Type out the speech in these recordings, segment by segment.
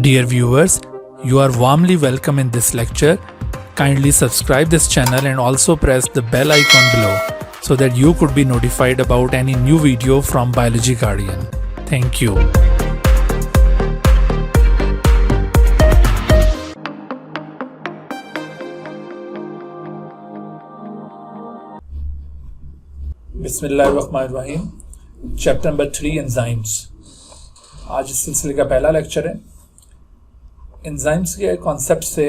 Dear viewers, you are warmly welcome in this lecture. Kindly subscribe this channel and also press the bell icon below so that you could be notified about any new video from Biology Guardian. Thank you. बिस्मिल्लाहिर्रहमानिर्रहीम। Chapter number 3 enzymes. आज इस सिलसिले का पहला lecture है। Enzymes के concept से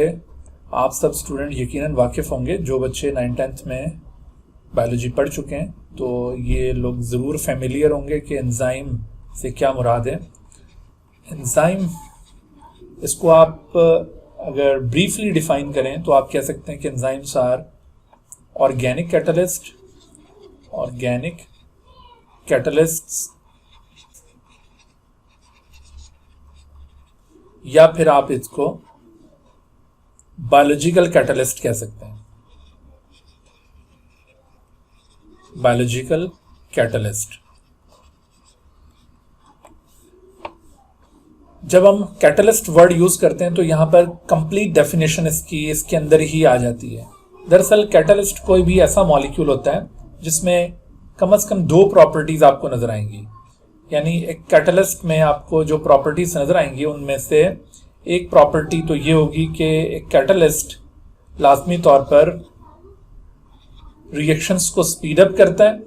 आप सब स्टूडेंट यकीनन वाकिफ़ होंगे। जो बच्चे 9th-10th में बायोलॉजी पढ़ चुके हैं तो ये लोग ज़रूर फेमिलियर होंगे कि एंजाइम से क्या मुराद है। एंजाइम, इसको आप अगर ब्रीफली डिफ़ाइन करें तो आप कह सकते हैं कि एंजाइम्स आर ऑर्गेनिक कैटलिस्ट्स या फिर आप इसको बायोलॉजिकल कैटलिस्ट कह सकते हैं। बायोलॉजिकल कैटलिस्ट, जब हम कैटलिस्ट वर्ड यूज करते हैं तो यहां पर कंप्लीट डेफिनेशन इसके अंदर ही आ जाती है। दरअसल कैटलिस्ट कोई भी ऐसा मॉलिक्यूल होता है जिसमें कम से कम 2 प्रॉपर्टीज आपको नजर आएंगी। यानी एक कैटलिस्ट में आपको जो प्रॉपर्टीज नजर आएंगी उनमें से एक प्रॉपर्टी तो ये होगी कि एक कैटलिस्ट लाजमी तौर पर रिएक्शंस को स्पीड अप करता है।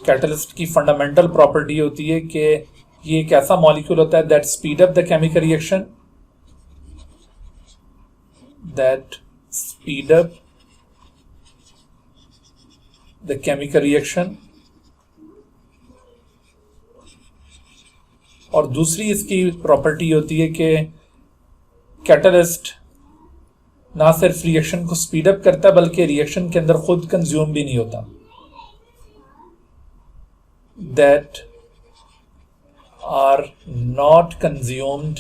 कैटलिस्ट की फंडामेंटल प्रॉपर्टी होती है कि ये एक ऐसा मॉलिक्यूल होता है that speed up the chemical reaction, और दूसरी इसकी प्रॉपर्टी होती है कि कैटलिस्ट ना सिर्फ रिएक्शन को स्पीड अप करता है बल्कि रिएक्शन के अंदर खुद कंज्यूम भी नहीं होता। That are not consumed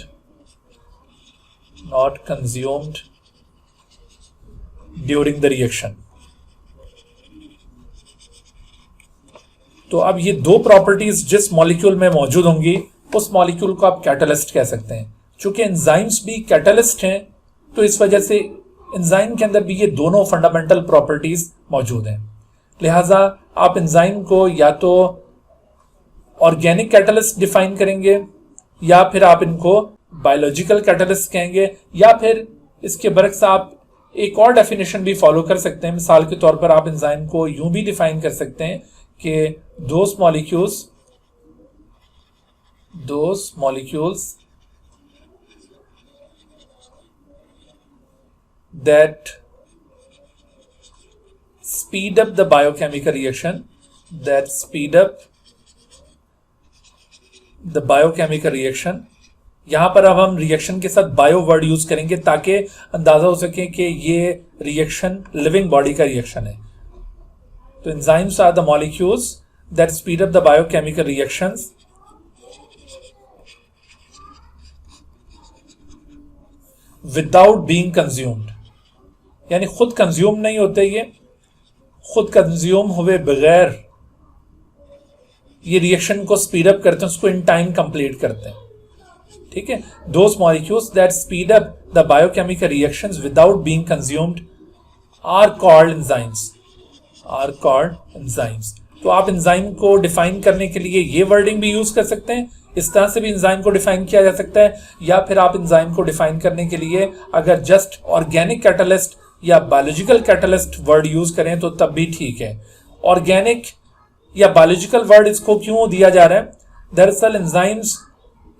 during the reaction. तो अब ये 2 प्रॉपर्टीज जिस मॉलिक्यूल में मौजूद होंगी उस मॉलिक्यूल को आप कैटलिस्ट कह सकते हैं। चूंकि एंजाइम्स भी कैटलिस्ट हैं तो इस वजह से एंजाइम के अंदर भी ये दोनों फंडामेंटल प्रॉपर्टीज मौजूद हैं। लिहाजा आप एंजाइम को या तो ऑर्गेनिक कैटलिस्ट डिफाइन करेंगे या फिर आप इनको बायोलॉजिकल कैटलिस्ट कहेंगे, या फिर इसके बरक्स आप एक और डेफिनेशन भी फॉलो कर सकते हैं। मिसाल के तौर पर आप एंजाइम को यूं भी डिफाइन कर सकते हैं कि those molecules that speed up the biochemical reaction, यहां पर अब हम रिएक्शन के साथ बायो वर्ड यूज करेंगे ताकि अंदाजा हो सके कि ये रिएक्शन लिविंग बॉडी का रिएक्शन है। तो enzymes are the molecules that speed up the biochemical reactions without being consumed। यानी खुद कंज्यूम नहीं होते, ये खुद कंज्यूम हुए बगैर ये रिएक्शन को स्पीड अप करते हैं, उसको इन टाइम कंप्लीट करते हैं। ठीक है, those molecules that speed up the biochemical reactions without being consumed are called enzymes। तो आप एंजाइम को डिफाइन करने के लिए ये वर्डिंग भी यूज कर सकते हैं, इस तरह से भी एंजाइम को डिफाइन किया जा सकता है, या फिर आप एंजाइम को डिफाइन करने के लिए अगर जस्ट ऑर्गेनिक कैटलिस्ट या बायोलॉजिकल कैटलिस्ट वर्ड यूज करें तो तब भी ठीक है। ऑर्गेनिक या बायोलॉजिकल वर्ड इसको क्यों दिया जा रहा है? दरअसल एंजाइम्स,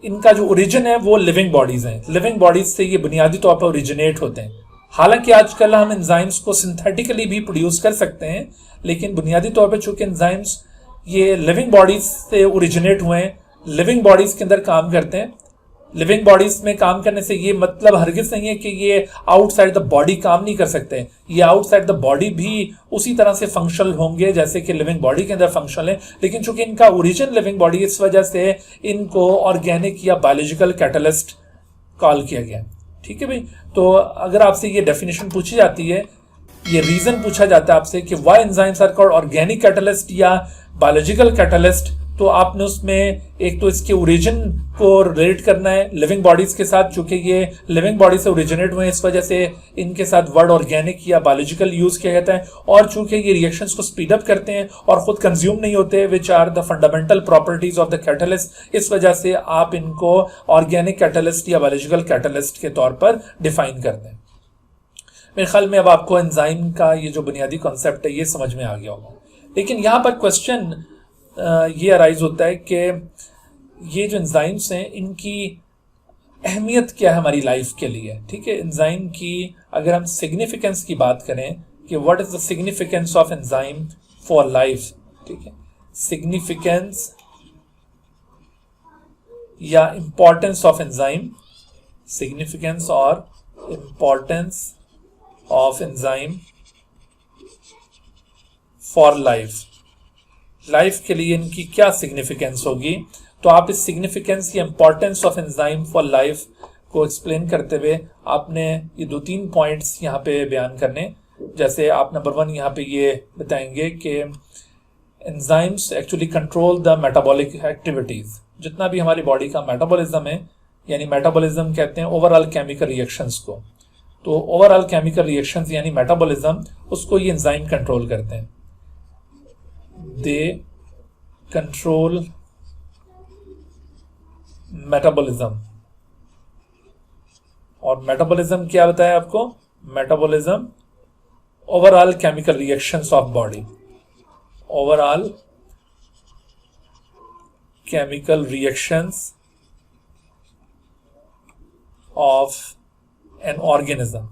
इनका जो ओरिजिन है वो लिविंग बॉडीज हैं। लिविंग बॉडीज से ये बुनियादी तौर पर ओरिजिनेट होते हैं। हालांकि आजकल हम एंजाइम्स को सिंथेटिकली भी प्रोड्यूस कर सकते हैं, लेकिन बुनियादी तौर पर चूंकि एंजाइम्स ये लिविंग बॉडीज से ओरिजिनेट हुए हैं, लिविंग बॉडीज के अंदर काम करते हैं। लिविंग बॉडीज में काम करने से ये मतलब हरगिज नहीं है कि ये आउटसाइड द बॉडी काम नहीं कर सकते। ये आउटसाइड द बॉडी भी उसी तरह से फंक्शनल होंगे जैसे कि लिविंग बॉडी के अंदर फंक्शनल है, लेकिन चूंकि इनका ओरिजिन लिविंग बॉडी, इस वजह से इनको ऑर्गेनिक या बायोलॉजिकल कैटलिस्ट कॉल किया गया। ठीक है भाई, तो अगर आपसे ये डेफिनेशन पूछी जाती है, ये रीजन पूछा जाता है आपसे कि why enzymes are called organic catalyst या बायोलॉजिकल कैटलिस्ट, तो आपने उसमें एक तो इसके ओरिजिन को रिलेट करना है लिविंग बॉडीज के साथ, चूंकि ये लिविंग बॉडी से ओरिजिनेट हुए, इस वजह से इनके साथ वर्ड ऑर्गेनिक या बायोलॉजिकल यूज किया जाता है। और चूंकि ये रिएक्शंस को स्पीड अप करते हैं और खुद कंज्यूम नहीं होते, which are the fundamental properties of the catalyst, इस वजह से आप इनको ऑर्गेनिक कैटलिस्ट या बायोलॉजिकल कैटलिस्ट के तौर पर डिफाइन करते हैं। मेरे ख्याल में अब आपको एंजाइम का ये जो बुनियादी कॉन्सेप्ट है ये समझ में आ गया होगा। लेकिन यहाँ पर क्वेश्चन ये अराइज होता है कि ये जो एंजाइम्स हैं इनकी अहमियत क्या है हमारी लाइफ के लिए। ठीक है, एंजाइम की अगर हम सिग्निफिकेंस की बात करें कि what is the significance of enzyme for life, ठीक है, सिग्निफिकेंस या इंपॉर्टेंस ऑफ एंजाइम, सिग्निफिकेंस और importance of enzyme for life के लिए इनकी क्या सिग्निफिकेंस होगी। तो आप इस सिग्निफिकेंस या importance of enzyme for life को एक्सप्लेन करते हुए आपने ये 2-3 पॉइंट्स यहाँ पे बयान करने। जैसे आप नंबर 1 यहाँ पे ये बताएंगे कि enzymes actually control the metabolic activities. जितना भी हमारी बॉडी का मेटाबॉलिज्म है, यानी मेटाबॉलिज्म कहते हैं ओवरऑल केमिकल रिएक्शंस को, तो ओवरऑल केमिकल रिएक्शंस यानी मेटाबॉलिज्म, उसको ये एंजाइम कंट्रोल करते हैं। They control metabolism. और मेटाबॉलिज्म क्या बताया आपको? Metabolism overall chemical reactions of body, overall chemical reactions of an organism.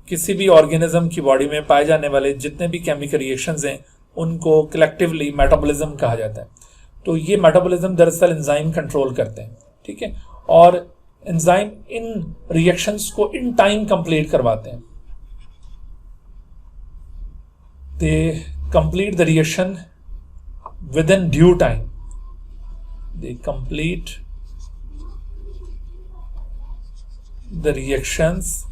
किसी भी ऑर्गेनिज्म की बॉडी में पाए जाने वाले जितने भी केमिकल रिएक्शंस हैं उनको कलेक्टिवली मेटाबॉलिज्म कहा जाता है। तो ये मेटाबॉलिज्म दरअसल एंजाइम कंट्रोल करते हैं, ठीक है, और एंजाइम इन रिएक्शंस को इन टाइम कंप्लीट करवाते हैं। They complete the reaction with in due time, they complete the reactions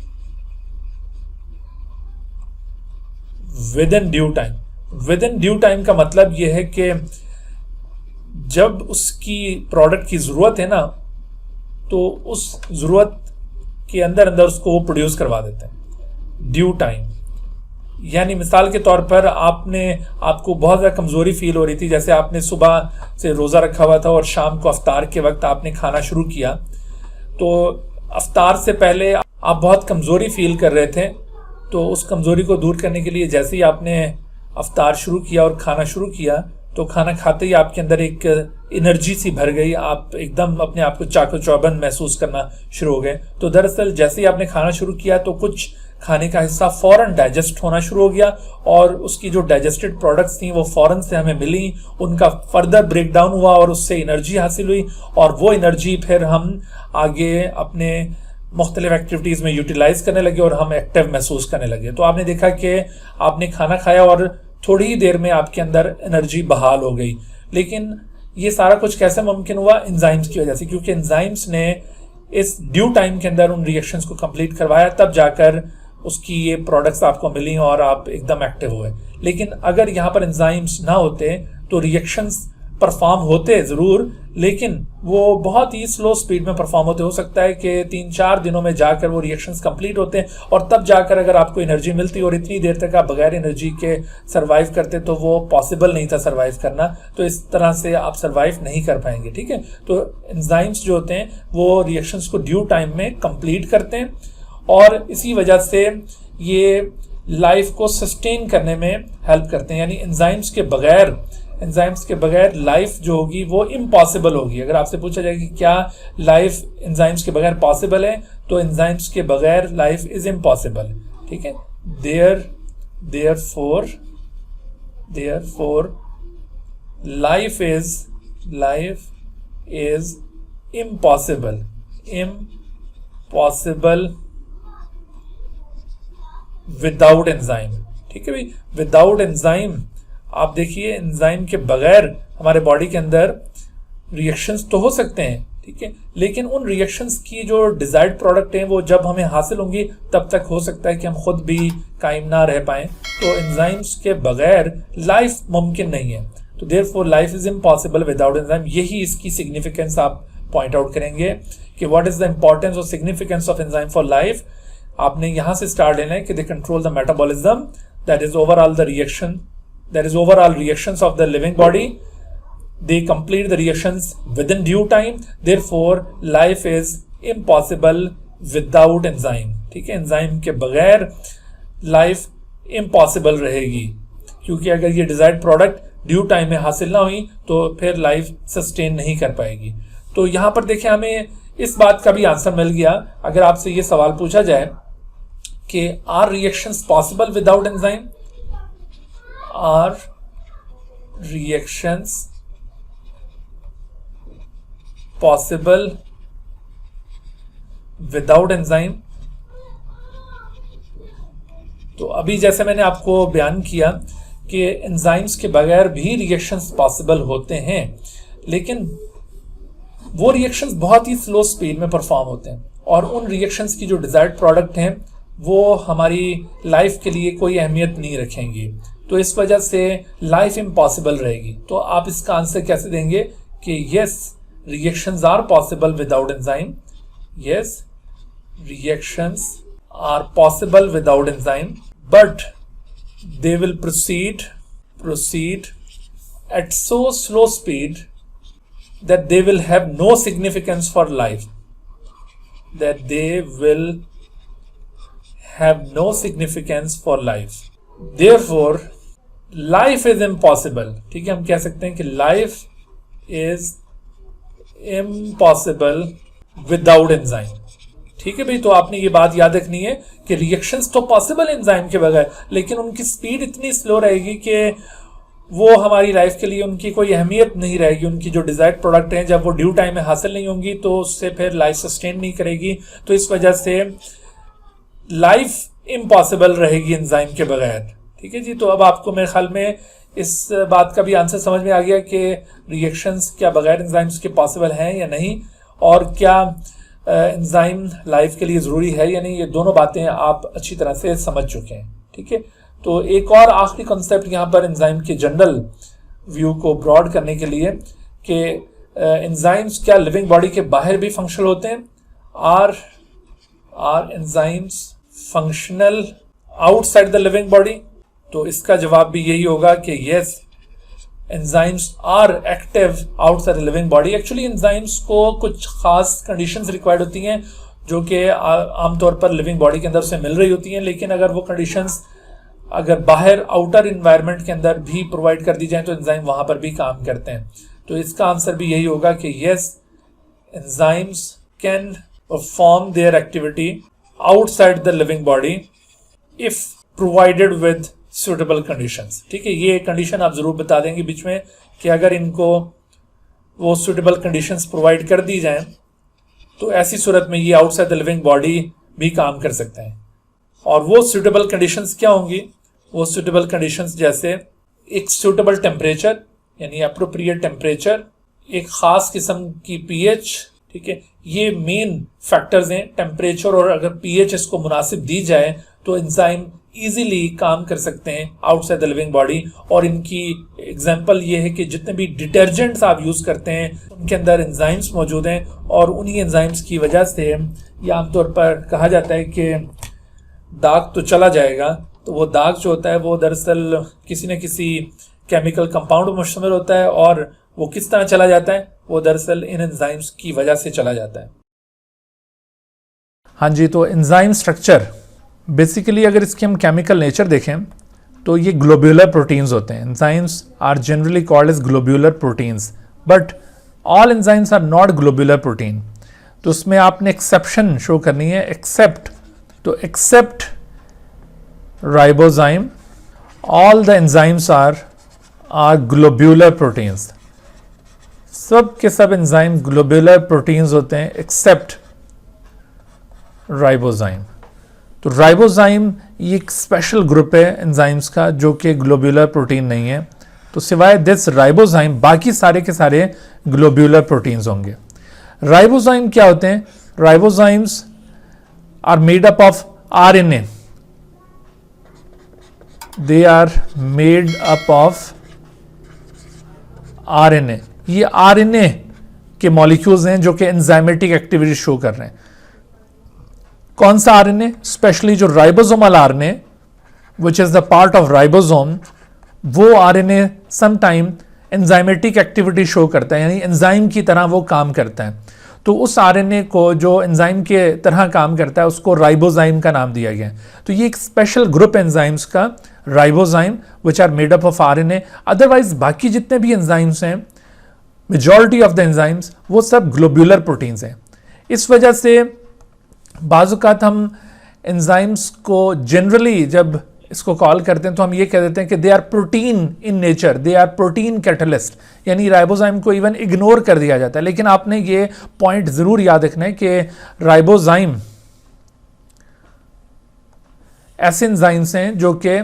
with in due time. With in due time का मतलब यह है कि जब उसकी प्रोडक्ट की जरूरत है ना, तो उस जरूरत के अंदर अंदर उसको वो प्रोड्यूस करवा देते हैं ड्यू टाइम। यानी मिसाल के तौर पर आपको बहुत ज़्यादा कमज़ोरी फील हो रही थी, जैसे आपने सुबह से रोज़ा रखा हुआ था और शाम को अफ्तार के वक्त आपने खाना शुरू किया, तो अफ्तार से पहले आप बहुत कमज़ोरी फील कर रहे थे। तो उस कमज़ोरी को दूर करने के लिए जैसे ही आपने अफ्तार शुरू किया और खाना शुरू किया, तो खाना खाते ही आपके अंदर एक एनर्जी सी भर गई, आप एकदम अपने आप को चाको चौबंद महसूस करना शुरू हो गए। तो दरअसल जैसे ही आपने खाना शुरू किया तो कुछ खाने का हिस्सा फौरन डाइजेस्ट होना शुरू हो गया और उसकी जो डाइजेस्टेड प्रोडक्ट्स थी वो फौरन से हमें मिली, उनका फर्दर ब्रेकडाउन हुआ और उससे एनर्जी हासिल हुई, और वो एनर्जी फिर हम आगे अपने मुख्तलिफ एक्टिविटीज़ में यूटिलाइज करने लगे और हम एक्टिव महसूस करने लगे। तो आपने देखा कि आपने खाना खाया और थोड़ी ही देर में आपके अंदर एनर्जी बहाल हो गई। लेकिन ये सारा कुछ कैसे मुमकिन हुआ? एंजाइम्स की वजह से, क्योंकि एंजाइम्स ने इस ड्यू टाइम के अंदर उन रिएक्शंस को कंप्लीट करवाया, तब जाकर उसकी ये प्रोडक्ट्स आपको मिली और आप एकदम एक्टिव हुए। लेकिन अगर यहाँ पर एंजाइम्स ना होते तो रिएक्शंस परफॉर्म होते ज़रूर, लेकिन वो बहुत ही स्लो स्पीड में परफॉर्म होते। हो सकता है कि 3-4 दिनों में जाकर वो रिएक्शंस कंप्लीट होते हैं और तब जाकर अगर आपको एनर्जी मिलती, और इतनी देर तक आप बगैर एनर्जी के सर्वाइव करते तो वो पॉसिबल नहीं था सर्वाइव करना। तो इस तरह से आप सर्वाइव नहीं कर पाएंगे, ठीक है। तो एंजाइम्स जो होते हैं वो रिएक्शंस को ड्यू टाइम में कंप्लीट करते हैं और इसी वजह से ये लाइफ को सस्टेन करने में हेल्प करते हैं। यानी एंजाइम्स के बगैर लाइफ जो होगी वो इम्पॉसिबल होगी। अगर आपसे पूछा जाए कि क्या लाइफ एंजाइम्स के बगैर पॉसिबल है, तो एंजाइम्स के बगैर लाइफ इज इम्पॉसिबल, ठीक है। Therefore life is impossible without enzyme, ठीक है भाई। विदाउट एंजाइम, आप देखिए एंजाइम के बगैर हमारे बॉडी के अंदर रिएक्शंस तो हो सकते हैं, ठीक है, लेकिन उन रिएक्शंस की जो डिजायर्ड प्रोडक्ट हैं वो जब हमें हासिल होंगी तब तक हो सकता है कि हम खुद भी कायम ना रह पाएं। तो एंजाइम्स के बगैर लाइफ मुमकिन नहीं है। तो therefore life is impossible without enzyme. यही इसकी सिग्निफिकेंस आप पॉइंट आउट करेंगे कि व्हाट इज द इंपॉर्टेंस और significance of enzyme for life. आपने यहां से स्टार्ट लेना है कि they control the metabolism, that is overall the reaction, that is overall reactions of the living body, they complete the reactions within due time, therefore life is impossible without enzyme। ठीक है, enzyme के बगैर life impossible रहेगी, क्योंकि अगर ये desired product due time में हासिल ना हुई तो फिर लाइफ सस्टेन नहीं कर पाएगी। तो यहां पर देखें हमें इस बात का भी आंसर मिल गया। अगर आपसे ये सवाल पूछा जाए कि are reactions possible without enzyme, are reactions possible without enzyme, तो अभी जैसे मैंने आपको बयान किया कि एंजाइम्स के बगैर भी रिएक्शंस पॉसिबल होते हैं, लेकिन वो रिएक्शंस बहुत ही स्लो स्पीड में परफॉर्म होते हैं और उन रिएक्शंस की जो डिजायर्ड प्रोडक्ट हैं वो हमारी लाइफ के लिए कोई अहमियत नहीं रखेंगी, तो इस वजह से लाइफ इम्पॉसिबल रहेगी। तो आप इसका आंसर कैसे देंगे कि yes reactions are possible without enzyme, yes reactions are possible without enzyme, but they will proceed at so slow speed that they will have no significance for life, that they will have no significance for life, therefore life is impossible। ठीक है, हम कह सकते हैं कि life is impossible without enzyme. ठीक है भाई, तो आपने ये बात याद रखनी है कि रिएक्शंस तो पॉसिबल एंजाइम के बगैर, लेकिन उनकी स्पीड इतनी स्लो रहेगी कि वो हमारी लाइफ के लिए उनकी कोई अहमियत नहीं रहेगी। उनकी जो डिजायर्ड प्रोडक्ट हैं जब वो ड्यू टाइम में हासिल नहीं होंगी तो उससे फिर लाइफ सस्टेन नहीं करेगी, तो इस वजह से लाइफ इम्पॉसिबल रहेगी एंजाइम के बगैर। ठीक है जी, तो अब आपको मेरे ख्याल में इस बात का भी आंसर समझ में आ गया कि रिएक्शंस क्या बगैर एंजाइम्स के पॉसिबल हैं या नहीं, और क्या एंजाइम लाइफ के लिए ज़रूरी है या नहीं। ये दोनों बातें आप अच्छी तरह से समझ चुके हैं। ठीक है, तो एक और आखिरी कॉन्सेप्ट यहाँ पर एंजाइम के जनरल व्यू को ब्रॉड करने के लिए कि एंजाइम्स क्या लिविंग बॉडी के बाहर भी फंक्शनल होते हैं, are enzymes functional outside the living body. तो इसका जवाब भी यही होगा कि yes enzymes are active outside the living body. Actually enzymes को कुछ खास कंडीशंस रिक्वायर्ड होती हैं जो कि आमतौर पर लिविंग बॉडी के अंदर से मिल रही होती हैं, लेकिन अगर वो कंडीशंस अगर बाहर आउटर इन्वायरमेंट के अंदर भी प्रोवाइड कर दी जाए तो एंजाइम वहां पर भी काम करते हैं। तो इसका आंसर भी यही होगा कि yes enzymes can perform there activity outside the living body if provided with suitable conditions. ठीक है, ये कंडीशन आप जरूर बता देंगे बीच में कि अगर इनको वो सुटेबल कंडीशंस प्रोवाइड कर दी जाएं तो ऐसी सूरत में ये आउटसाइड द लिविंग बॉडी भी काम कर सकते हैं। और वो सुटेबल कंडीशंस क्या होंगी? वो सुटेबल कंडीशंस जैसे एक सुटेबल टेम्परेचर यानी अप्रोप्रिएट टेम्परेचर, एक खास किस्म की पीएच। ठीक है, ये मेन फैक्टर्स हैं, टेम्परेचर और अगर पीएच इसको मुनासिब दी जाए तो एंजाइम इजीली काम कर सकते हैं आउटसाइड द लिविंग बॉडी। और इनकी एग्जांपल ये है कि जितने भी डिटर्जेंट्स आप यूज करते हैं उनके अंदर एंजाइम्स मौजूद हैं और उन्हीं एंजाइम्स की वजह से ये आमतौर पर कहा जाता है कि दाग तो चला जाएगा। तो वो दाग जो होता है वो दरअसल किसी न किसी केमिकल कंपाउंड में मुश्तमिल होता है और वो किस तरह चला जाता है, वो दरअसल इन एंजाइम्स की वजह से चला जाता है। हाँ जी, तो एंजाइम स्ट्रक्चर बेसिकली अगर इसकी हम केमिकल नेचर देखें तो ये ग्लोब्यूलर प्रोटीन्स होते हैं। Enzymes are generally called as globular proteins, but all enzymes are not globular protein. तो उसमें आपने एक्सेप्शन शो करनी है, एक्सेप्ट। तो except ribozyme all the enzymes are globular proteins. सब के सब एंजाइम ग्लोब्यूलर प्रोटीन्स होते हैं एक्सेप्ट राइबोजाइम। तो राइबोजाइम ये एक स्पेशल ग्रुप है एंजाइम्स का जो कि ग्लोब्यूलर प्रोटीन नहीं है। तो सिवाय दिस राइबोजाइम बाकी सारे के सारे ग्लोब्यूलर प्रोटीन्स होंगे। राइबोजाइम क्या होते हैं? Ribozymes are made up of RNA. They are made up of RNA, ये आरएनए के मॉलिक्यूल्स हैं जो कि एंजाइमेटिक एक्टिविटी शो कर रहे हैं। कौन सा आरएनए? स्पेशली जो ribosomal RNA which is the part of ribosome, वो RNA some time enzymatic activity show करता है, यानी एंजाइम की तरह वो काम करता है। तो उस आरएनए को जो एंजाइम के तरह काम करता है उसको राइबोजाइम का नाम दिया गया। तो ये एक स्पेशल ग्रुप एंजाइम्स का ribozyme which are made up of RNA. Otherwise बाकी जितने भी एंजाइम्स हैं, मेजॉरिटी ऑफ द एंजाइम्स, वो सब ग्लोब्यूलर प्रोटीन्स हैं। इस वजह से बाज़-औक़ात हम एंजाइम्स को जनरली जब इसको कॉल करते हैं तो हम ये कह देते हैं कि they are protein in nature, they are protein catalyst, यानी राइबोजाइम को इवन इग्नोर कर दिया जाता है। लेकिन आपने ये पॉइंट जरूर याद रखना है कि राइबोजाइम ऐसे एंजाइम्स हैं जो कि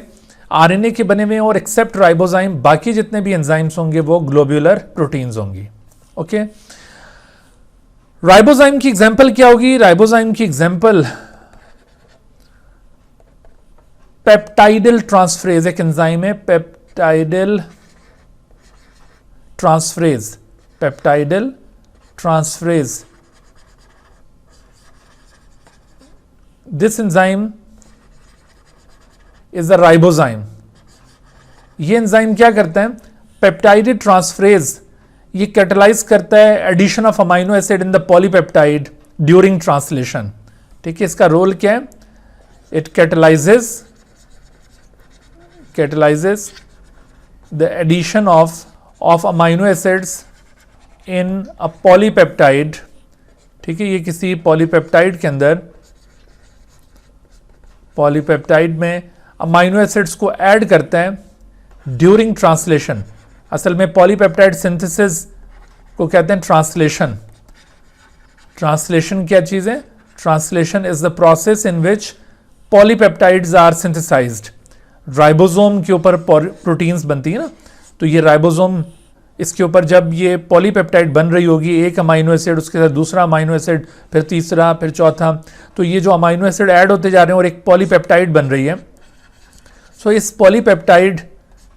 आरएनए के बने हुए हैं, और एक्सेप्ट राइबोजाइम बाकी जितने भी एंजाइम्स होंगे वो ग्लोब्यूलर प्रोटीन्स होंगी। ओके, राइबोजाइम की एग्जांपल क्या होगी? राइबोजाइम की एग्जांपल पेप्टाइडल ट्रांसफरेज एक एंजाइम है, peptidyl transferase, peptidyl transferase. This enzyme is a ribozyme. ये एंजाइम क्या करता है? पेप्टाइड ट्रांसफरेज ये कैटलाइज करता है addition of amino acid in the polypeptide during translation. ठीक है, इसका रोल क्या है? It catalyzes the addition of amino acids in a polypeptide। ठीक है, ये किसी पॉलीपेप्टाइड के अंदर, पॉलीपेप्टाइड में अमाइनो एसिड्स को ऐड करता है ड्यूरिंग ट्रांसलेशन। असल में पॉलीपेप्टाइड सिंथेसिस को कहते हैं ट्रांसलेशन। ट्रांसलेशन क्या चीज है? Translation is the process in which polypeptides are synthesised. Ribosome के ऊपर प्रोटीन्स बनती है ना, तो ये राइबोसोम, इसके ऊपर जब ये पॉलीपेप्टाइड बन रही होगी, एक अमाइनो एसिड, उसके साथ दूसरा अमाइनो एसिड, फिर तीसरा, फिर चौथा, तो ये जो अमाइनो एसिड ऐड होते जा रहे हैं और एक पॉलीपेप्टाइड बन रही है। सो इस पॉलीपेप्टाइड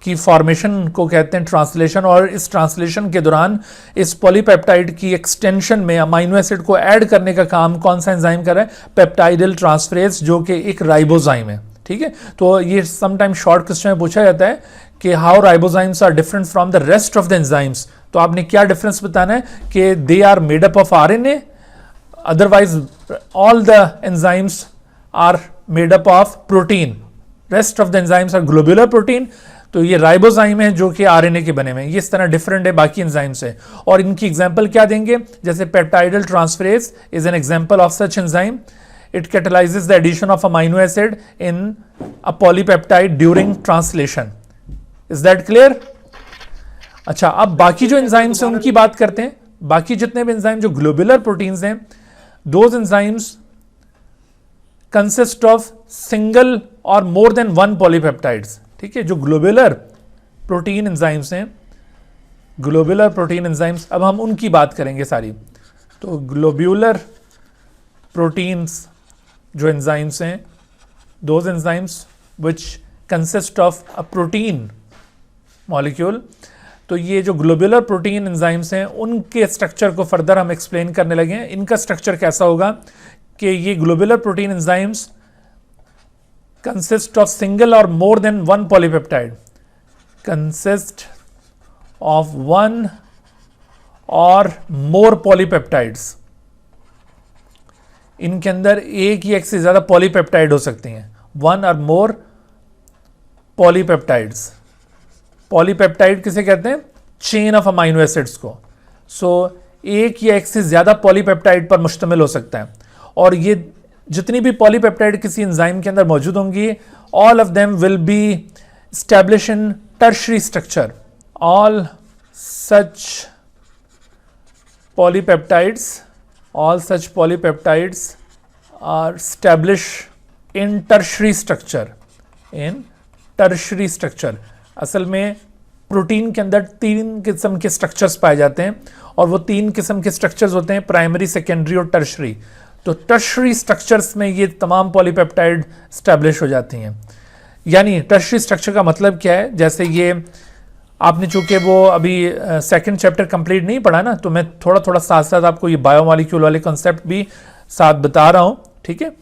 की फॉर्मेशन को कहते हैं ट्रांसलेशन, और इस ट्रांसलेशन के दौरान इस पॉलीपेप्टाइड की एक्सटेंशन में अमाइनो एसिड को ऐड करने का काम कौन सा एंजाइम कर रहा है? पेप्टाइडल ट्रांसफरेज, जो कि एक राइबोजाइम है। ठीक है, तो ये समटाइम शॉर्ट क्वेश्चन में पूछा जाता है कि how ribozymes are different from the rest of the enzymes. तो आपने क्या डिफरेंस बताना है कि they are made up of RNA, otherwise all the enzymes are made up of protein, rest of the enzymes are globular protein. तो ये ribozyme है जो कि आरएनए के बने हुए हैं, ये इस तरह डिफरेंट है बाकी एंजाइम से। और इनकी एग्जांपल क्या देंगे? जैसे peptidyl transferase is an example of such enzyme. It catalyzes the addition of amino acid in a polypeptide during translation. Is that clear? अच्छा, अब बाकी जो एंजाइम्स हैं उनकी बात करते हैं। बाकी जितने भी एंजाइम जो ग्लोबुलर प्रोटीन्स हैं, those enzymes consist of single or more than one polypeptides। ठीक है, जो ग्लोबुलर प्रोटीन एंजाइम्स हैं, ग्लोबुलर प्रोटीन एंजाइम्स, अब हम उनकी बात करेंगे सारी। तो ग्लोब्यूलर प्रोटीन्स जो एंजाइम्स हैं, those enzymes which consist of a protein molecule. तो ये जो ग्लोबुलर प्रोटीन एंजाइम्स हैं उनके स्ट्रक्चर को फर्दर हम एक्सप्लेन करने लगे हैं। इनका स्ट्रक्चर कैसा होगा कि ये globular protein enzymes consist of single और more than one polypeptide, consist of one और मोर पॉलीपेप्टाइड्स। इनके अंदर एक या एक से ज्यादा पॉलीपेप्टाइड हो सकती हैं, वन और मोर पॉलीपेप्टाइड्स। पॉलीपेप्टाइड किसे कहते हैं? चेन ऑफ अमाइनो एसिड्स को। सो एक या एक से ज्यादा पॉलीपेप्टाइड पर मुश्तमिल हो सकता है, और ये जितनी भी पॉलीपेप्टाइड किसी एंजाइम के अंदर मौजूद होंगी, all of them will be establish in tertiary structure. All such polypeptides all such polypeptides are established in tertiary structure। असल में प्रोटीन के अंदर 3 किस्म के स्ट्रक्चर्स पाए जाते हैं, और वो 3 किस्म के स्ट्रक्चर्स होते हैं, प्राइमरी, सेकेंडरी और टर्शरी। तो टर्शरी स्ट्रक्चर्स में ये तमाम पॉलीपेप्टाइड स्टैब्लिश हो जाती हैं। यानी टर्शरी स्ट्रक्चर का मतलब क्या है? जैसे ये आपने चूंकि वो अभी सेकंड चैप्टर कंप्लीट नहीं पढ़ा ना, तो मैं थोड़ा थोड़ा साथ साथ आपको ये बायोमॉलिक्यूल वाले कॉन्सेप्ट भी साथ बता रहा हूँ, ठीक है।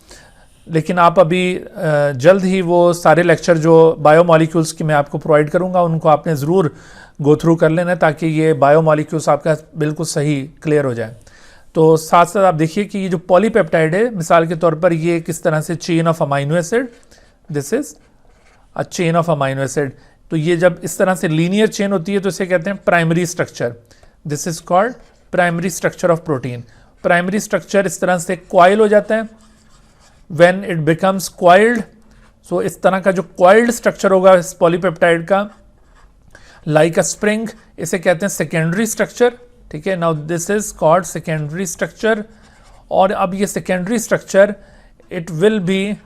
लेकिन आप अभी जल्द ही वो सारे लेक्चर जो बायोमॉलिक्यूल्स की मैं आपको प्रोवाइड करूँगा उनको आपने ज़रूर गो थ्रू कर लेना, ताकि ये बायोमॉलिक्यूल्स आपका बिल्कुल सही क्लियर हो जाए। तो साथ साथ आप देखिए कि ये जो पॉलीपेप्टाइड है, मिसाल के तौर पर ये किस तरह से chain of amino acid, this is a chain of amino acid. तो ये जब इस तरह से लीनियर चेन होती है तो इसे कहते हैं primary structure, this is called primary structure of protein. Primary structure इस तरह से कॉइल हो जाता है, व्हेन इट बिकम्स कॉइल्ड, सो इस तरह का जो कॉइल्ड स्ट्रक्चर होगा इस पॉलीपेप्टाइड का, लाइक अ स्प्रिंग, इसे कहते हैं सेकेंडरी स्ट्रक्चर, ठीक है। Now this is called secondary structure. और अब ये secondary structure it will be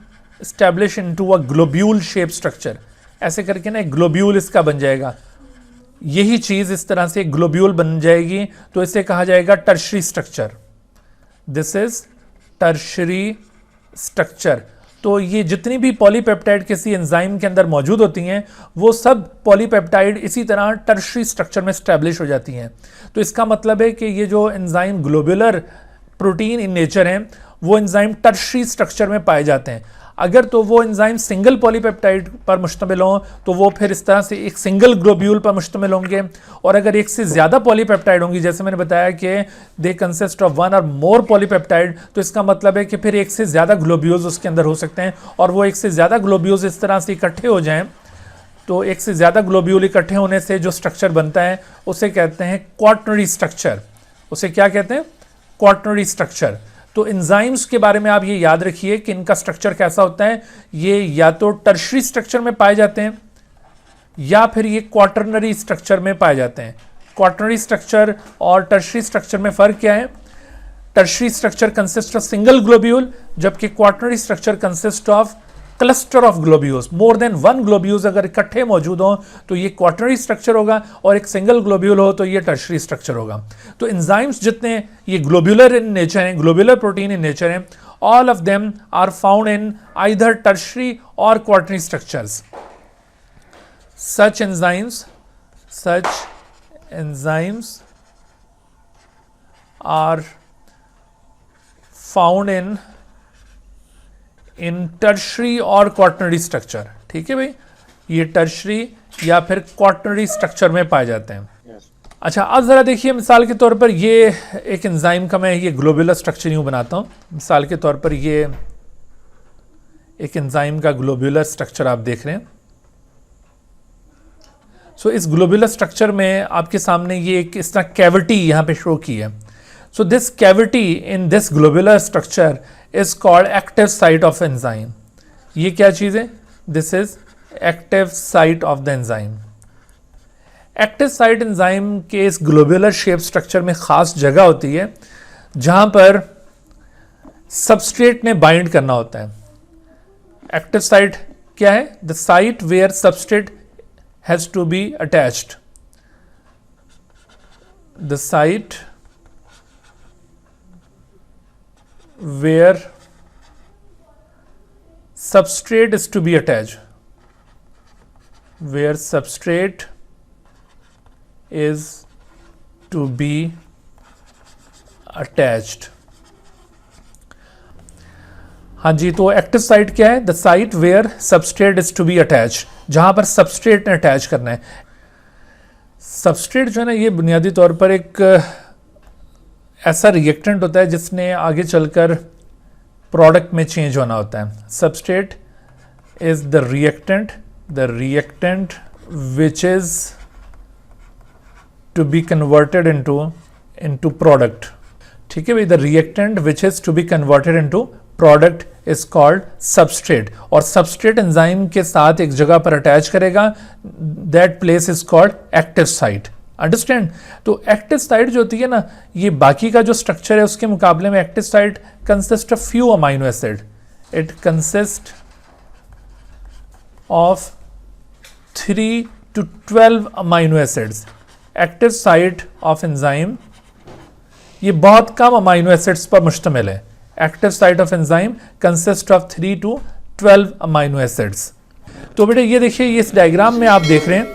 establish into a globule shape structure, ऐसे करके ना एक ग्लोब्यूल इसका बन जाएगा। यही चीज इस तरह से ग्लोब्यूल बन जाएगी तो इसे कहा जाएगा tertiary structure, this is tertiary structure. तो ये जितनी भी पॉलीपेप्टाइड किसी एंजाइम के अंदर मौजूद होती हैं वो सब पॉलीपेप्टाइड इसी तरह टर्शरी स्ट्रक्चर में स्टैब्लिश हो जाती हैं। तो इसका मतलब है कि ये जो enzyme globular protein in nature हैं वो एंजाइम टर्शरी स्ट्रक्चर में पाए जाते हैं। अगर तो वो एंजाइम सिंगल पॉलीपेप्टाइड पर मुश्तमिल हों तो वो फिर इस तरह से एक सिंगल ग्लोब्यूल पर मुश्तमिल होंगे, और अगर एक से ज़्यादा पॉलीपेप्टाइड होंगी, जैसे मैंने बताया कि दे कंसिस्ट ऑफ वन और मोर पॉलीपेप्टाइड, तो इसका मतलब है कि फिर एक से ज़्यादा ग्लोब्यूल्स उसके अंदर हो सकते हैं, और वो एक से ज़्यादा ग्लोब्यूल्स इस तरह से इकट्ठे हो जाएं तो एक से ज़्यादा ग्लोब्यूल इकट्ठे होने से जो स्ट्रक्चर बनता है उसे कहते हैं क्वाटर्नरी स्ट्रक्चर। उसे क्या कहते हैं? Quaternary structure. तो एंजाइम्स के बारे में आप ये याद रखिए कि इनका स्ट्रक्चर कैसा होता है, ये या तो टर्शरी स्ट्रक्चर में पाए जाते हैं या फिर ये क्वाटर्नरी स्ट्रक्चर में पाए जाते हैं। क्वाटर्नरी स्ट्रक्चर और टर्शरी स्ट्रक्चर में फ़र्क क्या है? Tertiary structure consist of single globule, जबकि quaternary structure consist of cluster of globules. More than one globules अगर इकट्ठे मौजूद हों तो ये क्वाटर्नरी स्ट्रक्चर होगा, और एक सिंगल ग्लोब्यूल हो तो ये टर्शरी स्ट्रक्चर होगा। तो एंजाइम्स जितने ये ग्लोब्यूलर इन नेचर हैं, ग्लोब्यूलर प्रोटीन इन नेचर हैं, all of them are found in either tertiary or quaternary structures. Such enzymes are found in tertiary or quaternary structure. ठीक है भाई, ये टर्शरी या फिर क्वाटर्नरी स्ट्रक्चर में पाए जाते हैं। अच्छा, अब ज़रा देखिए, मिसाल के तौर पर ये एक एंजाइम का मैं ये ग्लोबुलर स्ट्रक्चर यूँ बनाता हूँ। मिसाल के तौर पर ये एक एंजाइम का ग्लोबुलर स्ट्रक्चर आप देख रहे हैं। सो इस ग्लोबुलर स्ट्रक्चर में आपके सामने ये एक इस तरह कैविटी यहाँ पे शो की है। So this cavity in this globular structure is called active site of enzyme. ये क्या चीज़ है? This is active site of the enzyme. Active site enzyme के इस ग्लोबुलर शेप स्ट्रक्चर में ख़ास जगह होती है जहाँ पर सबस्ट्रेट ने बाइंड करना होता है। एक्टिव साइट क्या है? The site where substrate has to be attached. The site where substrate is to be attached, where substrate is to be attached। हाँ जी, तो एक्टिव साइट क्या है? The site where substrate is to be attach, जहां पर substrate ने attach करना है। Substrate जो है ना, ये बुनियादी तौर पर एक ऐसा रिएक्टेंट होता है जिसने आगे चलकर प्रोडक्ट में चेंज होना होता है। Substrate is the reactant which is to be converted into product। ठीक है भाई, the reactant which is to be converted into product is called substrate, और substrate enzyme के साथ एक जगह पर अटैच करेगा, that place is called active site। Understand? तो एक्टिव साइट जो होती है ना, ये बाकी का जो स्ट्रक्चर है उसके मुकाबले में active site consist of few amino acid. It consist of 3 to 12 amino acids. Active site of enzyme ये बहुत कम अमाइनो एसिड्स पर मुश्तमिल है। Active site of enzyme consist of 3 to 12 amino acids. तो बेटे ये देखिए, ये इस डायग्राम में आप देख रहे हैं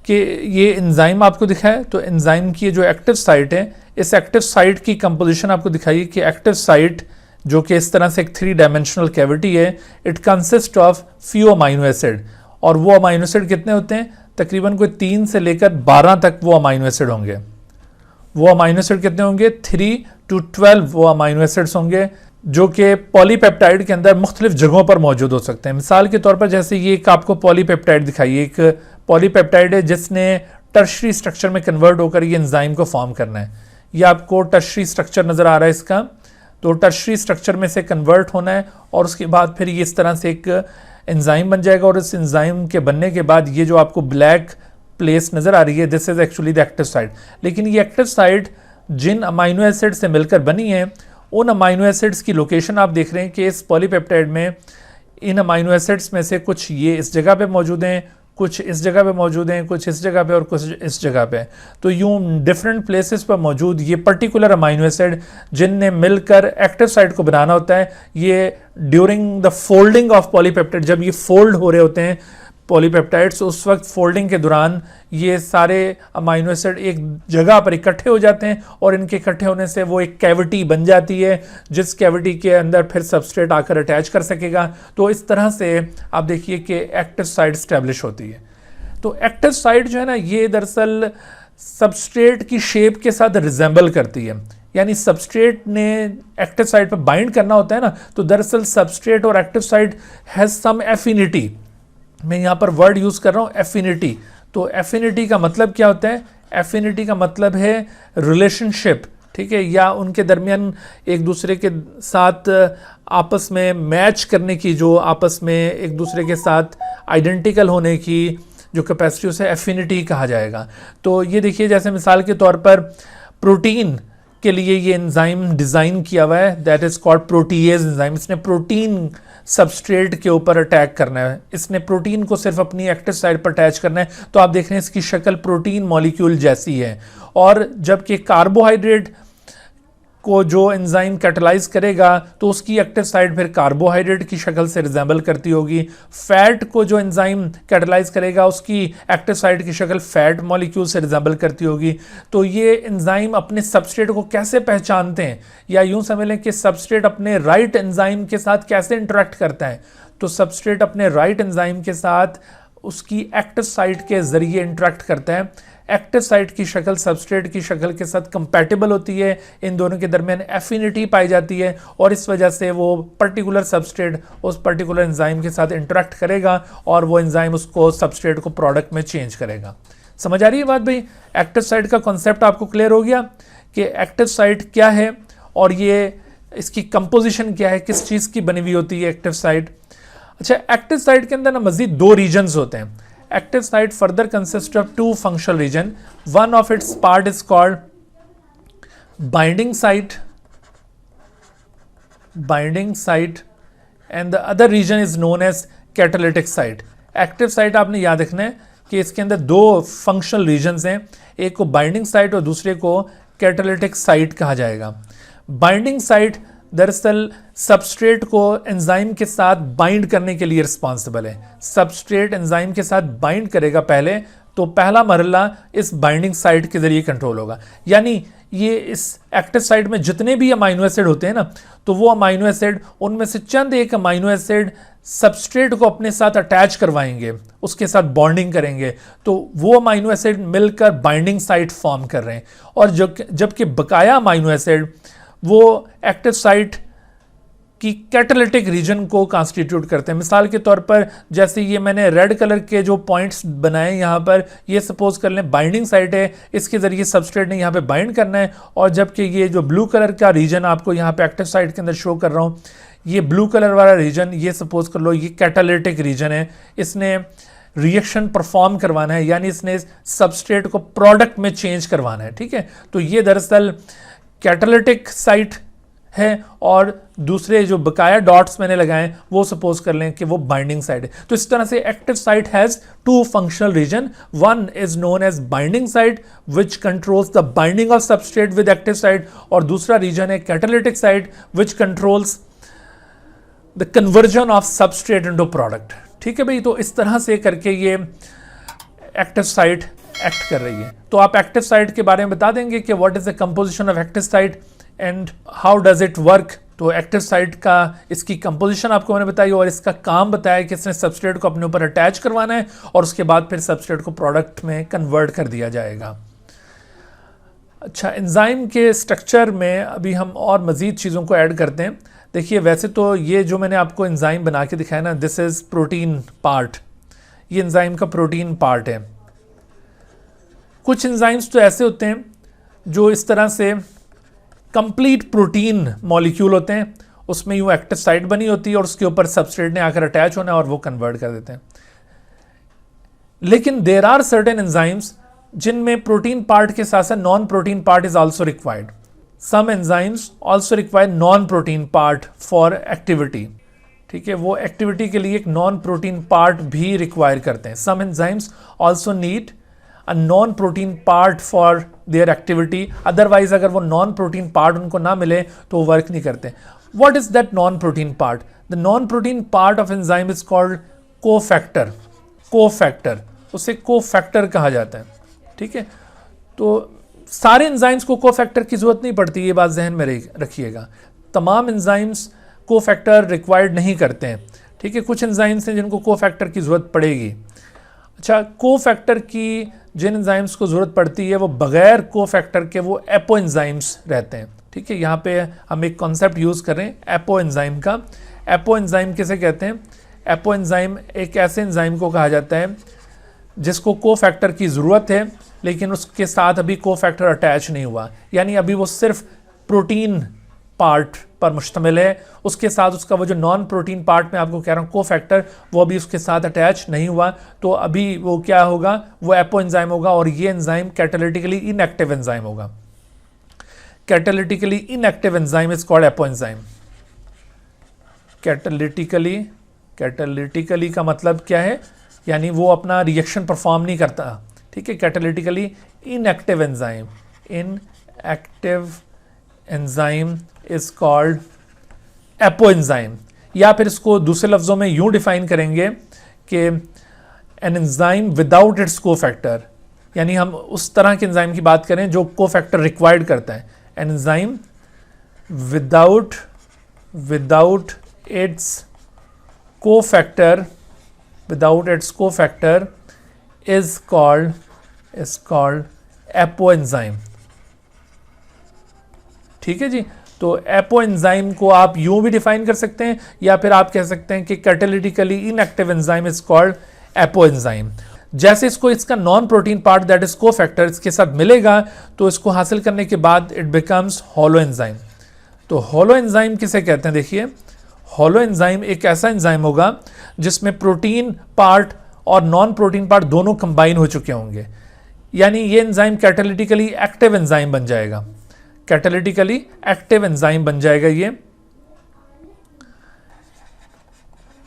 कि ये एंजाइम आपको दिखाया, तो एंजाइम की जो एक्टिव साइट है, इस एक्टिव साइट की कंपोजिशन आपको दिखाई कि एक्टिव साइट जो कि इस तरह से एक 3 डायमेंशनल कैविटी है, it consist of few amino acid, और वो अमाइनो एसिड कितने होते हैं, तकरीबन कोई 3 से लेकर 12 तक वो अमाइनो एसिड होंगे। वो अमाइनो एसिड कितने होंगे, 3 to 12 वो अमाइनो एसिड्स होंगे जो कि पॉलीपेप्टाइड के अंदर मुख्तलिफ जगहों पर मौजूद हो सकते हैं। मिसाल के तौर पर जैसे ये एक आपको पॉलीपेप्टाइड दिखाई, एक पॉलीपेप्टाइड है जिसने टर्शरी स्ट्रक्चर में कन्वर्ट होकर ये एंजाइम को फॉर्म करना है। ये आपको टर्शरी स्ट्रक्चर नज़र आ रहा है इसका, तो टर्शरी स्ट्रक्चर में से कन्वर्ट होना है और उसके बाद फिर ये इस तरह से एक एंजाइम बन जाएगा, और इस एंजाइम के बनने के बाद ये जो आपको ब्लैक प्लेस नज़र आ रही है, this is actually the active site. लेकिन ये एक्टिव साइट जिन अमाइनो एसिड से मिलकर बनी है, उन अमाइनो एसिड्स की लोकेशन आप देख रहे हैं कि इस पॉलीपेप्टाइड में इन अमाइनो एसिड्स में से कुछ ये इस जगह पे मौजूद हैं, कुछ इस जगह पे मौजूद हैं, कुछ इस जगह पे और कुछ इस जगह पे। तो यूं डिफरेंट प्लेसेस पर मौजूद ये पर्टिकुलर अमाइनो एसिड जिनने मिलकर एक्टिव साइट को बनाना होता है, ये during the folding of polypeptide, जब ये फोल्ड हो रहे होते हैं पॉलीपेप्टाइड्स, उस वक्त फोल्डिंग के दौरान ये सारे अमाइनो एसिड एक जगह पर इकट्ठे हो जाते हैं, और इनके इकट्ठे होने से वो एक कैविटी बन जाती है, जिस कैविटी के अंदर फिर सबस्ट्रेट आकर अटैच कर सकेगा। तो इस तरह से आप देखिए कि एक्टिव साइट स्टैब्लिश होती है। तो एक्टिव साइट जो है ना, ये दरअसल सबस्ट्रेट की शेप के साथ रिजेंबल करती है, यानी सबस्ट्रेट ने एक्टिव साइट पर बाइंड करना होता है ना, तो दरअसल सबस्ट्रेट और active site has some affinity. मैं यहाँ पर वर्ड यूज़ कर रहा हूँ एफिनिटी। तो एफिनिटी का मतलब क्या होता है, एफिनिटी का मतलब है रिलेशनशिप, ठीक है, या उनके दरमियान एक दूसरे के साथ आपस में मैच करने की, जो आपस में एक दूसरे के साथ आइडेंटिकल होने की जो कैपेसिटी, उसे एफिनिटी कहा जाएगा। तो ये देखिए, जैसे मिसाल के तौर पर प्रोटीन के लिए ये एंजाइम डिज़ाइन किया हुआ है, that is called protease enzyme. इसने प्रोटीन सबस्ट्रेट के ऊपर अटैक करना है, इसने प्रोटीन को सिर्फ अपनी एक्टिव साइट पर अटैच करना है। तो आप देख रहे हैं इसकी शक्ल प्रोटीन मॉलिक्यूल जैसी है, और जबकि कार्बोहाइड्रेट को जो एंजाइम कैटलाइज करेगा तो उसकी एक्टिव साइट फिर कार्बोहाइड्रेट की शक्ल से रिजेंबल करती होगी। फैट को जो एंजाइम कैटलाइज करेगा उसकी एक्टिव साइट की शक्ल फैट मॉलिक्यूल से रिजेंबल करती होगी। तो ये एंजाइम अपने सबस्ट्रेट को कैसे पहचानते हैं, या यूं समझ लें कि सबस्ट्रेट अपने राइट एंजाइम के साथ कैसे इंटरेक्ट करता है। तो सबस्ट्रेट अपने राइट एंजाइम के साथ उसकी एक्टिव साइट के जरिए इंटरेक्ट करता है। एक्टिव साइट की शक्ल सबस्ट्रेट की शक्ल के साथ कंपैटिबल होती है, इन दोनों के दरमियान एफिनिटी पाई जाती है, और इस वजह से वो पर्टिकुलर सबस्ट्रेट उस पर्टिकुलर एंजाइम के साथ इंटरेक्ट करेगा और वो एंजाइम उसको सबस्ट्रेट को प्रोडक्ट में चेंज करेगा। समझ आ रही है बात भाई? एक्टिव साइट का कॉन्सेप्ट आपको क्लियर हो गया कि एक्टिव साइट क्या है और ये इसकी कंपोजिशन क्या है, किस चीज़ की बनी हुई होती है एक्टिव साइट। अच्छा, एक्टिव साइट के अंदर ना मजीद 2 रीजन्स होते हैं। Active site further consists of 2 functional region. One of its part is called binding site, and the other region is known as catalytic site. Active site आपने याद रखना है कि इसके अंदर 2 functional regions हैं, एक को binding site और दूसरे को catalytic site कहा जाएगा। Binding site दरअसल सबस्ट्रेट को एंजाइम के साथ बाइंड करने के लिए रिस्पॉन्सिबल है। सबस्ट्रेट एंजाइम के साथ बाइंड करेगा पहले, तो पहला मरहला इस बाइंडिंग साइट के जरिए कंट्रोल होगा। यानी ये इस एक्टिव साइट में जितने भी अमाइनो एसिड होते हैं ना, तो वो अमाइनो एसिड, उनमें से चंद एक अमाइनो एसिड सबस्ट्रेट को अपने साथ अटैच करवाएंगे, उसके साथ बॉन्डिंग करेंगे, तो वो अमाइनो एसिड मिलकर बाइंडिंग साइट फॉर्म कर रहे हैं। और जबकि बकाया अमाइनो एसिड वो एक्टिव साइट की कैटालिटिक रीजन को कॉन्स्टिट्यूट करते हैं। मिसाल के तौर पर जैसे ये मैंने रेड कलर के जो पॉइंट्स बनाए यहाँ पर, ये सपोज कर लें बाइंडिंग साइट है, इसके ज़रिए सबस्ट्रेट ने यहाँ पे बाइंड करना है। और जबकि ये जो ब्लू कलर का रीजन आपको यहाँ पे एक्टिव साइट के अंदर शो कर रहा हूँ, ये ब्लू कलर वाला रीजन, ये सपोज कर लो ये कैटालिटिक रीजन है, इसने रिएक्शन परफॉर्म करवाना है, यानी इसने सबस्ट्रेट को प्रोडक्ट में चेंज करवाना है। ठीक है, तो ये दरअसल कैटालिटिक साइट है, और दूसरे जो बकाया डॉट्स मैंने लगाए वो सपोज कर लें कि वो बाइंडिंग साइट है। तो इस तरह से active site has 2 functional region. One is known as binding site which controls the binding of substrate with active site, और दूसरा रीजन है catalytic site which controls the conversion of substrate into product. ठीक है भाई, तो इस तरह से करके ये एक्टिव साइट एक्ट कर रही है। तो आप एक्टिव साइट के बारे में बता देंगे कि what is the composition of active site and how does it work. तो एक्टिव साइट का इसकी कंपोजिशन आपको मैंने बताई और इसका काम बताया कि इसने सबस्ट्रेट को अपने ऊपर अटैच करवाना है और उसके बाद फिर सबस्ट्रेट को प्रोडक्ट में कन्वर्ट कर दिया जाएगा। अच्छा, एंजाइम के स्ट्रक्चर में अभी हम और मज़ीद चीज़ों को ऐड करते हैं। देखिए, वैसे तो ये जो मैंने आपको एंजाइम बना के दिखाया ना, दिस इज़ प्रोटीन पार्ट, ये एंजाइम का प्रोटीन पार्ट है। कुछ एंजाइम्स तो ऐसे होते हैं जो इस तरह से कंप्लीट प्रोटीन मॉलिक्यूल होते हैं, उसमें यूँ एक्टिव साइट बनी होती है और उसके ऊपर सबस्ट्रेट ने आकर अटैच होना है और वो कन्वर्ट कर देते हैं। लेकिन देर आर सर्टेन एंजाइम्स जिनमें प्रोटीन पार्ट के साथ साथ non protein part is also required. Some enzymes also require non protein part for activity. ठीक है, वो एक्टिविटी के लिए एक नॉन प्रोटीन पार्ट भी रिक्वायर करते हैं। Some enzymes also need a non protein part for their activity, otherwise अगर वो नॉन प्रोटीन पार्ट उनको ना मिले तो वो वर्क नहीं करते। What is that non protein part? The non protein part of enzyme is called cofactor. Cofactor, उसे कोफैक्टर कहा जाता है। ठीक है, तो सारे एंजाइम्स को कोफैक्टर की जरूरत नहीं पड़ती, ये बात जहन में रखिएगा। तमाम एंजाइम्स कोफैक्टर रिक्वायर्ड नहीं करते हैं। ठीक है, कुछ एंजाइम्स हैं जिनको कोफैक्टर की ज़रूरत पड़ेगी। अच्छा, कोफैक्टर की जिन एंजाइम्स को ज़रूरत पड़ती है वो बगैर कोफैक्टर के वो एपो एंजाइम्स रहते हैं। ठीक है, यहाँ पे हम एक कॉन्सेप्ट यूज़ कर रहे हैं एपो एंजाइम का। एपो एंजाइम किसे कहते हैं? एपो एंजाइम एक ऐसे एंजाइम को कहा जाता है जिसको कोफैक्टर की ज़रूरत है लेकिन उसके साथ अभी कोफैक्टर अटैच नहीं हुआ, यानी अभी वो सिर्फ प्रोटीन पार्ट पर मुश्तमिल है, उसके साथ उसका वो जो नॉन प्रोटीन पार्ट में आपको कह रहा हूँ कोफैक्टर, वो अभी उसके साथ अटैच नहीं हुआ। तो अभी वो क्या होगा? वो एपो एंजाइम होगा और ये एंजाइम कैटालिटिकली इनएक्टिव एंजाइम होगा। Catalytically inactive enzyme is called apoenzyme. Catalytically का मतलब क्या है? यानी वो अपना रिएक्शन परफॉर्म नहीं करता। ठीक है, catalytically inactive enzyme, inactive enzyme is called apoenzyme. या फिर इसको दूसरे लफ्ज़ों में यूं डिफाइन करेंगे कि an enzyme without its cofactor, यानी हम उस तरह के एंजाइम की बात करें जो कोफैक्टर रिक्वायर्ड करता है। An enzyme without its cofactor is called apo enzyme. ठीक है जी, तो एपो एंजाइम को आप यूं भी डिफाइन कर सकते हैं या फिर आप कह सकते हैं कि catalytically inactive enzyme is called apoenzyme. जैसे इसको इसका non protein part that is cofactor इसके साथ मिलेगा तो इसको हासिल करने के बाद इट बिकम्स होलो एंजाइम। तो होलो एंजाइम किसे कहते हैं? देखिए, होलो एंजाइम एक ऐसा एंजाइम होगा जिसमें प्रोटीन पार्ट और नॉन प्रोटीन पार्ट दोनों कंबाइन हो चुके होंगे, यानी ये एंजाइम कैटालिटिकली एक्टिव एंजाइम बन जाएगा। कैटालिटिकली एक्टिव एंजाइम बन जाएगा ये।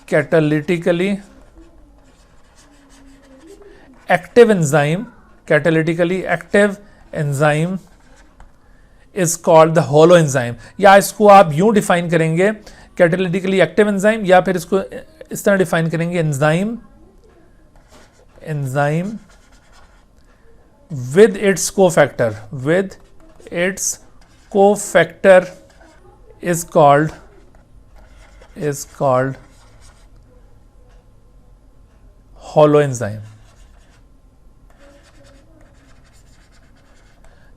Catalytically active enzyme is called the holoenzyme. या इसको आप यूं डिफाइन करेंगे कैटालिटिकली एक्टिव एंजाइम, या फिर इसको इस तरह डिफाइन करेंगे enzyme with its cofactor is called hollow enzyme।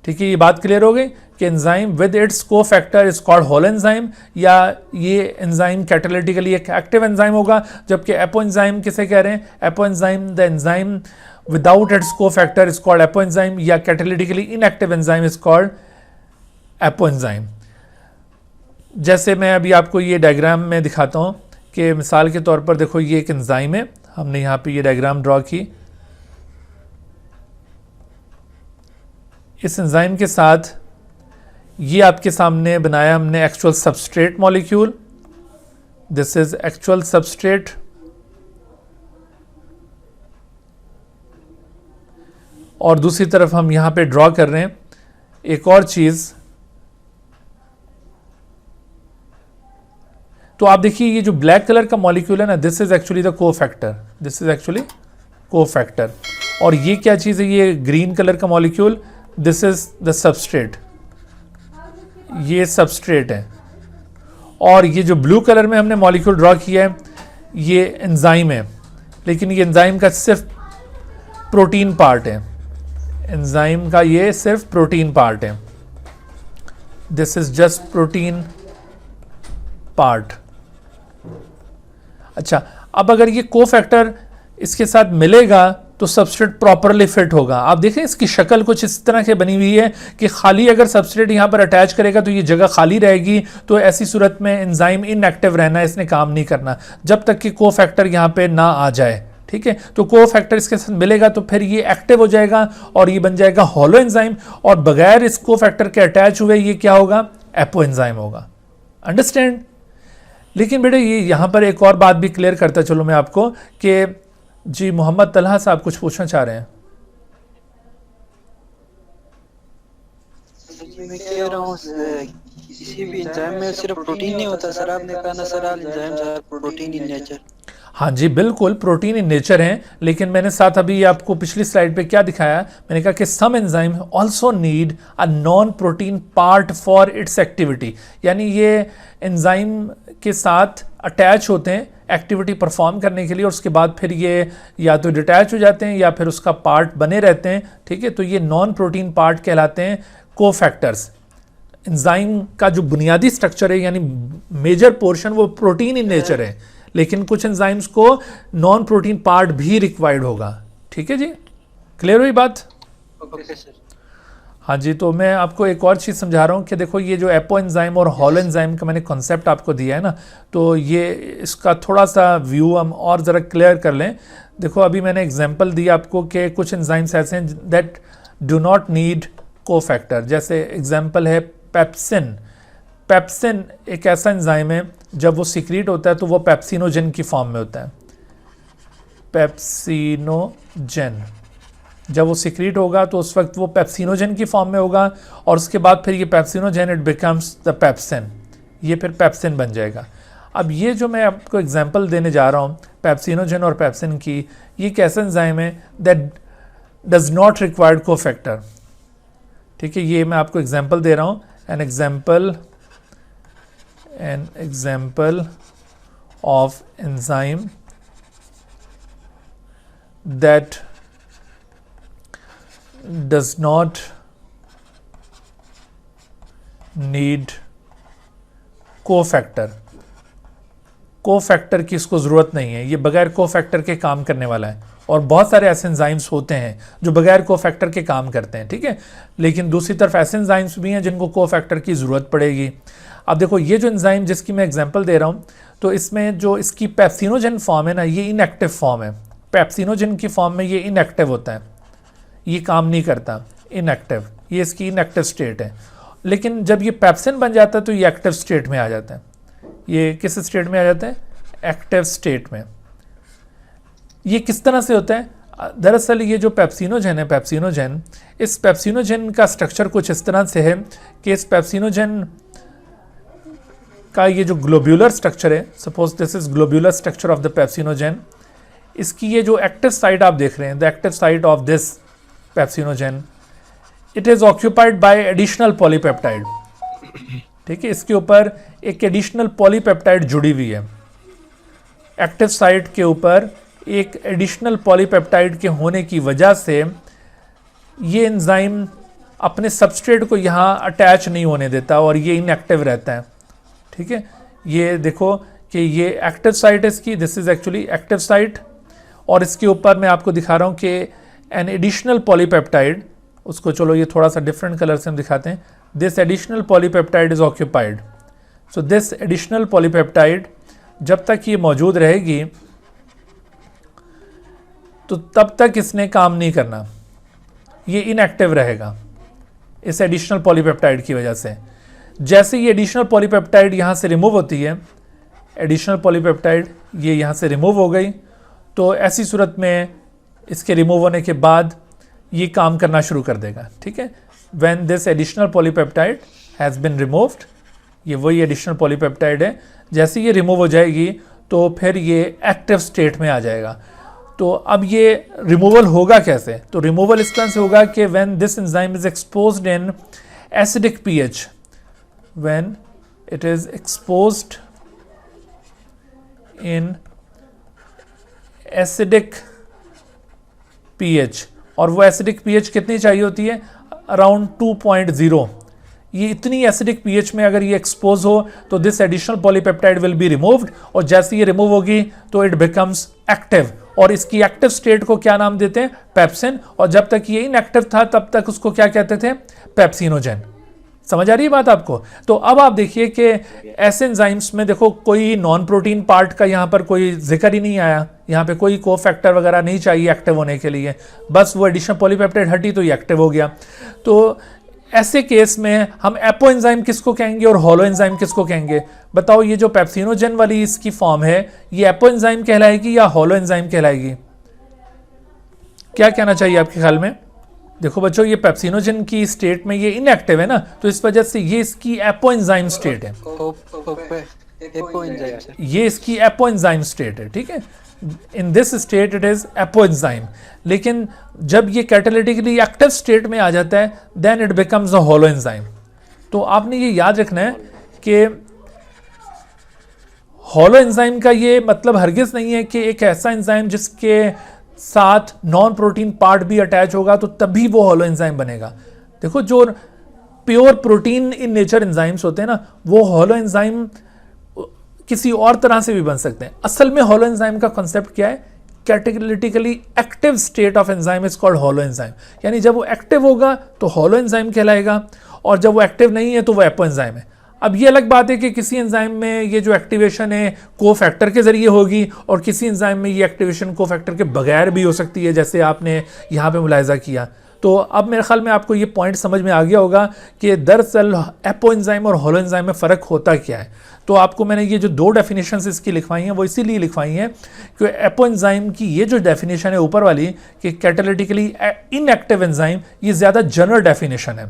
ठीक है, ये बात क्लियर हो गई कि enzyme with its cofactor is called holoenzyme, या ये एंजाइम कैटालिटिकली एक एक्टिव एंजाइम होगा, जबकि एपो एंजाइम किसे कह रहे हैं? Apoenzyme, the enzyme without its cofactor is called apoenzyme, या catalytically inactive enzyme is called apoenzyme. जैसे मैं अभी आपको ये डायग्राम में दिखाता हूँ कि मिसाल के तौर पर देखो, ये एक एंजाइम है, हमने यहाँ पे ये डायग्राम ड्रॉ की। इस एंजाइम के साथ ये आपके सामने बनाया हमने actual substrate molecule. This is actual substrate. और दूसरी तरफ हम यहां पे ड्रॉ कर रहे हैं एक और चीज। तो आप देखिए, ये जो ब्लैक कलर का मॉलिक्यूल है ना, this is actually the cofactor. और ये क्या चीज़ है, ये ग्रीन कलर का molecule, this is the substrate, ये सबस्ट्रेट है। और ये जो ब्लू कलर में हमने मॉलिक्यूल ड्रॉ किया है ये एंजाइम है, लेकिन ये एंजाइम का सिर्फ प्रोटीन पार्ट है, एंजाइम का ये सिर्फ प्रोटीन पार्ट है, this is just protein part. अच्छा, अब अगर ये कोफैक्टर इसके साथ मिलेगा तो सबस्ट्रेट प्रॉपरली फिट होगा। आप देखें इसकी शक्ल कुछ इस तरह के बनी हुई है कि खाली अगर सबस्ट्रेट यहाँ पर अटैच करेगा तो ये जगह खाली रहेगी, तो ऐसी सूरत में एंजाइम इनएक्टिव रहना है, इसने काम नहीं करना जब तक कि कोफैक्टर यहाँ पे ना आ जाए। ठीक है, तो कोफैक्टर इसके साथ मिलेगा तो फिर ये एक्टिव हो जाएगा और ये बन जाएगा हॉलो एंजाइम, और बगैर इस कोफैक्टर के अटैच हुए ये क्या होगा, एपो एंजाइम होगा। अंडरस्टैंड? लेकिन बेटे ये यहाँ पर एक और बात भी क्लियर करता चलो मैं आपको कि जी मोहम्मद तलहा साहब कुछ पूछना चाह रहे हैं। मैं कह रहा हूँ किसी भी एंजाइम में सिर्फ प्रोटीन नहीं होता सर, आपने कहा ना sir all enzymes are protein in nature. हाँ जी बिल्कुल, प्रोटीन इन नेचर हैं, लेकिन मैंने साथ अभी आपको पिछली स्लाइड पे क्या दिखाया, मैंने कहा कि some enzyme also need a non protein part for its activity, यानी ये एंजाइम के साथ अटैच होते हैं एक्टिविटी परफॉर्म करने के लिए, और उसके बाद फिर ये या तो डिटैच हो जाते हैं या फिर उसका पार्ट बने रहते हैं। ठीक है, तो ये नॉन प्रोटीन पार्ट कहलाते हैं कोफैक्टर्स। एंजाइम का जो बुनियादी स्ट्रक्चर है यानी मेजर पोर्शन वो प्रोटीन इन नेचर है, लेकिन कुछ एंजाइम्स को नॉन प्रोटीन पार्ट भी रिक्वायर्ड होगा। ठीक है जी, क्लियर हुई बात? Okay sir. हाँ जी, तो मैं आपको एक और चीज़ समझा रहा हूँ कि देखो ये जो एपो एंजाइम और हॉलो एंजाइम का मैंने कॉन्सेप्ट आपको दिया है ना, तो ये इसका थोड़ा सा व्यू हम और ज़रा क्लियर कर लें। देखो अभी मैंने एग्जांपल दी आपको कि कुछ एंजाइम्स ऐसे हैं that do not need cofactor, जैसे एग्जांपल है पेप्सिन। पेप्सिन एक ऐसा एंजाइम है जब वो सीक्रेट होता है तो वो पेप्सिनोजन की फॉर्म में होता है, पेप्सिनोजन। जब वो सीक्रेट होगा तो उस वक्त वो पेप्सिनोजन की फॉर्म में होगा, और उसके बाद फिर ये pepsinogen it becomes the pepsin, ये फिर पेप्सिन बन जाएगा। अब ये जो मैं आपको एग्जांपल देने जा रहा हूँ पेप्सिनोजन और पेप्सिन की, ये कैसा एंजाइम है that does not required cofactor. ठीक है, ये मैं आपको एग्जांपल दे रहा हूँ, an example of enzyme that does not need cofactor. Cofactor की इसको ज़रूरत नहीं है, ये बगैर कोफैक्टर के काम करने वाला है, और बहुत सारे ऐसे एंजाइम्स होते हैं जो बगैर कोफैक्टर के काम करते हैं। ठीक है, लेकिन दूसरी तरफ ऐसे एंजाइम्स भी हैं जिनको कोफैक्टर की ज़रूरत पड़ेगी। अब देखो ये जो एंजाइम जिसकी मैं एग्जांपल दे रहा हूँ, तो इसमें जो इसकी पेप्सिनोजन फॉर्म है ना, ये इनएक्टिव फॉर्म है। पेप्सिनोजन की फॉर्म में ये इनएक्टिव होता है, ये काम नहीं करता, इनएक्टिव, ये इसकी इनएक्टिव स्टेट है। लेकिन जब ये पेप्सिन बन जाता है तो ये एक्टिव स्टेट में आ जाता है। ये किस स्टेट में आ जाता है? एक्टिव स्टेट में। ये किस तरह से होता है? दरअसल ये जो पेप्सिनोजन है, पेप्सिनोजन, इस पेप्सिनोजन का स्ट्रक्चर कुछ इस तरह से है कि इस पेप्सिनोजन का ये जो ग्लोब्यूलर स्ट्रक्चर है, suppose this is globular structure of the pepsinogen, इसकी ये जो एक्टिव साइट आप देख रहे हैं, the active site of this pepsinogen, it is occupied by additional polypeptide. ठीक है, इसके ऊपर एक एडिशनल पॉलीपेप्टाइड जुड़ी हुई है। एक्टिव साइट के ऊपर एक एडिशनल पॉलीपेप्टाइड के होने की वजह से ये एंजाइम अपने सबस्ट्रेट को यहाँ अटैच नहीं होने देता और ये इनएक्टिव रहता है। ठीक है, ये देखो कि ये एक्टिव साइट है इसकी, this is actually active site, और इसके ऊपर मैं आपको दिखा रहा हूँ कि एन एडिशनल पॉलीपेप्टाइड, उसको चलो ये थोड़ा सा डिफरेंट कलर से हम दिखाते हैं, this additional polypeptide is occupied. So this additional polypeptide जब तक ये मौजूद रहेगी तो तब तक इसने काम नहीं करना, ये इनएक्टिव रहेगा इस एडिशनल पॉलीपेप्टाइड की वजह से। जैसे ये एडिशनल पॉलीपेप्टाइड यहाँ से रिमूव होती है, एडिशनल पॉलीपेप्टाइड ये यहाँ से रिमूव हो गई, तो ऐसी सूरत में इसके रिमूव होने के बाद ये काम करना शुरू कर देगा। ठीक है, when this additional polypeptide has been removed, ये वही एडिशनल पॉलीपेप्टाइड है, जैसे ये रिमूव हो जाएगी तो फिर ये एक्टिव स्टेट में आ जाएगा। तो अब ये रिमूवल होगा कैसे? तो रिमूवल इस तरह से होगा कि when this enzyme is exposed in acidic pH, when it is exposed in acidic pH, और वो एसिडिक पीएच कितनी चाहिए होती है? अराउंड 2.0। ये इतनी एसिडिक पीएच में अगर ये एक्सपोज हो तो this additional polypeptide will be removed, और जैसे ये रिमूव होगी तो इट बिकम्स एक्टिव, और इसकी एक्टिव स्टेट को क्या नाम देते हैं? पेप्सिन। और जब तक ये इनएक्टिव था तब तक उसको क्या कहते थे? पेप्सिनोजेन। समझ आ रही है बात आपको? तो अब आप देखिए कि ऐसे एंजाइम्स में देखो कोई नॉन प्रोटीन पार्ट का यहाँ पर कोई जिक्र ही नहीं आया, यहाँ पे कोई कोफैक्टर वगैरह नहीं चाहिए एक्टिव होने के लिए, बस वो एडिशनल पॉलीपेप्टाइड हटी तो ये एक्टिव हो गया। तो ऐसे केस में हम एपो एंजाइम किसको कहेंगे और होलो एंजाइम किसको कहेंगे? बताओ, ये जो पेप्सिनोजेन वाली इसकी फॉर्म है, ये एपो एंजाइम कहलाएगी या होलो एंजाइम कहलाएगी? क्या कहना चाहिए आपके ख्याल में? देखो बच्चों, ये पेप्सिनोजेन की स्टेट में ये इनएक्टिव है ना, तो इस वजह से ये इसकी एपो एंजाइम स्टेट है, ये इसकी एपो एंजाइम स्टेट है, ठीक है। In this state it is apo enzyme. लेकिन जब ये कैटालिटिकली एक्टिव स्टेट में आ जाता है then it becomes a holoenzyme. तो आपने ये याद रखना है कि होलो एंजाइम का ये मतलब हरगिज नहीं है कि एक ऐसा एंजाइम जिसके साथ नॉन प्रोटीन पार्ट भी अटैच होगा तो तभी वो होलो एंजाइम बनेगा। देखो, जो pure protein in nature enzymes होते हैं ना, वो होलो एंजाइम किसी और तरह से भी बन सकते हैं। असल में होलो एंजाइम का कॉन्सेप्ट क्या है? Catalytically active state of enzyme is called holoenzyme. यानी जब वो एक्टिव होगा तो होलो एंजाइम कहलाएगा, और जब वो एक्टिव नहीं है तो वो एपो एंजाइम है। अब ये अलग बात है कि किसी एंजाइम में ये जो एक्टिवेशन है कोफैक्टर के जरिए होगी, और किसी एंजाइम में ये एक्टिवेशन कोफैक्टर के बगैर भी हो सकती है, जैसे आपने यहाँ पे मुलाहिजा किया। तो अब मेरे ख्याल में आपको ये पॉइंट समझ में आ गया होगा कि दरअसल एपो एंजाइम और होलो एंजाइम में फ़र्क होता क्या है। तो आपको मैंने ये जो दो डेफिनेशंस इसकी लिखवाई हैं वो इसीलिए लिखवाई हैं कि एपो एंजाइम की ये जो डेफिनेशन है ऊपर वाली कि कैटालिटिकली इनएक्टिव एंजाइम, ये ज़्यादा जनरल डेफिनेशन है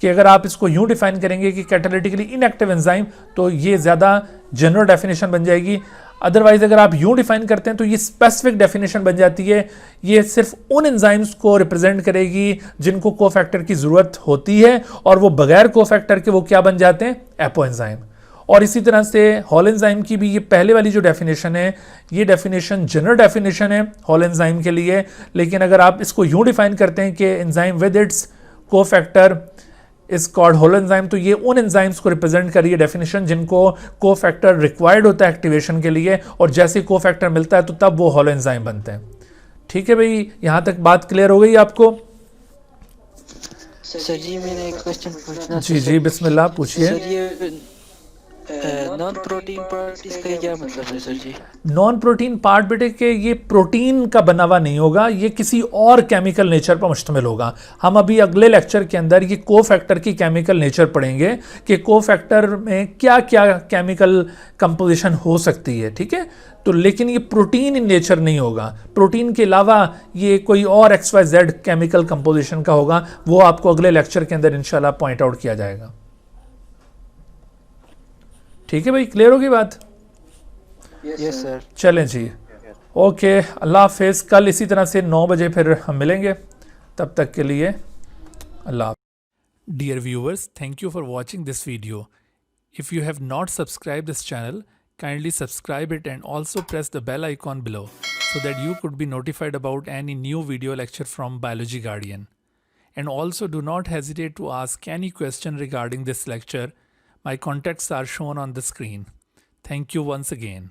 कि अगर आप इसको यूं डिफाइन करेंगे कि कैटालिटिकली इनएक्टिव एंजाइम, तो ये ज़्यादा जनरल डेफिनेशन बन जाएगी। अदरवाइज अगर आप यूं डिफाइन करते हैं तो ये स्पेसिफिक डेफिनेशन बन जाती है। ये सिर्फ उन एंजाइम्स को रिप्रेजेंट करेगी जिनको कोफैक्टर की ज़रूरत होती है, और वो बगैर कोफैक्टर के वो क्या बन जाते हैं? Apo enzyme. और इसी तरह से होलो एंजाइम की भी ये पहले वाली जो डेफिनेशन है, ये डेफिनेशन जनरल डेफिनेशन है होलो एंजाइम के लिए। लेकिन अगर आप इसको यूं डिफाइन करते हैं कि enzyme with its cofactor is called holoenzyme, तो ये उन एंजाइम्स को रिप्रेजेंट कर रही है डेफिनेशन जिनको कोफैक्टर रिक्वायर्ड होता है एक्टिवेशन के लिए, और जैसे कोफैक्टर मिलता है तो तब वो होलो एंजाइम बनते हैं। ठीक है भाई, यहां तक बात क्लियर हो गई आपको? सर जी, मैंने एक क्वेश्चन पूछना। जी जी, बिस्मिल्लाह, पूछिए। सर ये नॉन प्रोटीन पार्ट, इसका क्या मतलब है सर जी? नॉन प्रोटीन पार्ट बेटे के ये प्रोटीन का बना हुआ नहीं होगा, ये किसी और केमिकल नेचर पर मुश्तमिल होगा। हम अभी अगले लेक्चर के अंदर ये कोफैक्टर की केमिकल नेचर पढ़ेंगे कि कोफैक्टर में क्या क्या केमिकल कंपोजिशन हो सकती है, ठीक है। तो लेकिन ये प्रोटीन इन नेचर नहीं होगा, प्रोटीन के अलावा ये कोई और XYZ केमिकल कंपोजिशन का होगा, वो आपको अगले लेक्चर के अंदर इंशाल्लाह पॉइंट आउट किया जाएगा। ठीक है भाई, क्लियर होगी बात? Yes sir. चलें जी, ओके, अल्लाह हाफिज़। कल इसी तरह से 9 बजे फिर हम मिलेंगे, तब तक के लिए अल्लाह। Dear viewers, thank you for watching this video. If you have not subscribe this channel, kindly subscribe it and also press the bell icon below so that you could be notified about any new video lecture from Biology Guardian. And also do not hesitate to ask any question regarding this lecture. My contacts are shown on the screen. Thank you once again.